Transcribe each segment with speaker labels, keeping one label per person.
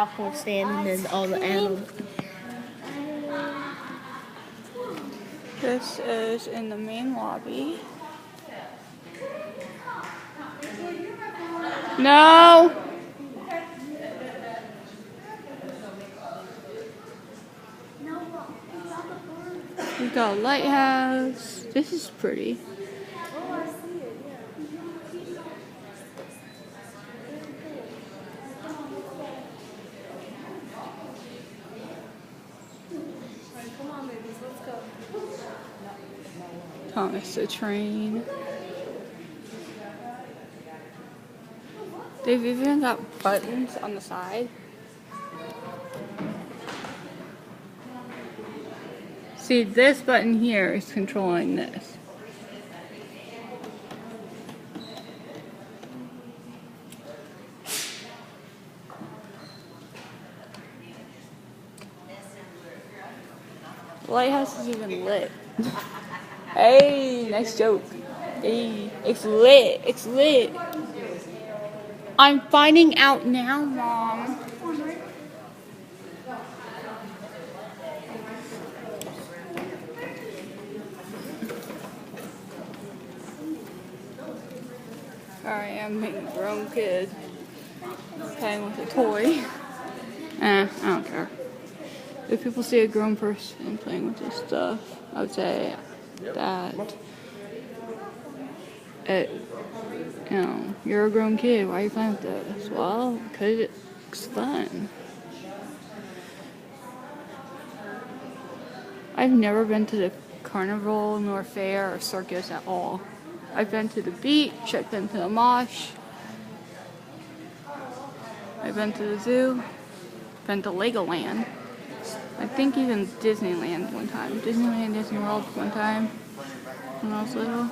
Speaker 1: popcorn stand and then all the animals.
Speaker 2: This is in the main lobby. No! We've got a lighthouse. This is pretty. Thomas the Train. They've even got buttons on the side. See, this button here is controlling this. The lighthouse is even lit. Hey, nice joke. Hey, it's lit. It's lit. I'm finding out now, Mom. I am a grown kid playing with a toy. I don't care. If people see a grown person playing with this stuff, I would say that you're a grown kid. Why are you playing with this? Well, because it's fun. I've never been to the carnival, nor fair, or circus at all. I've been to the beach, I've been to the mosh, I've been to the zoo, been to Legoland, I think even Disneyland one time, Disneyland, Disney World one time when I was little,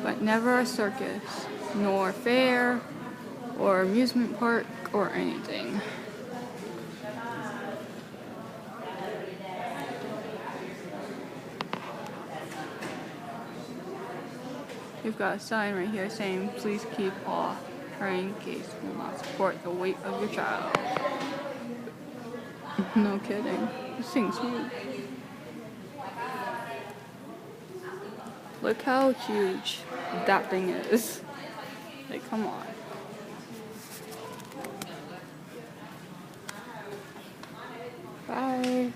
Speaker 2: but never a circus, nor fair, or amusement park, or anything. We've got a sign right here saying, please keep off. Carrying case will not support the weight of your child. No kidding. This thing's huge. Look how huge that thing is. Like, come on. Bye.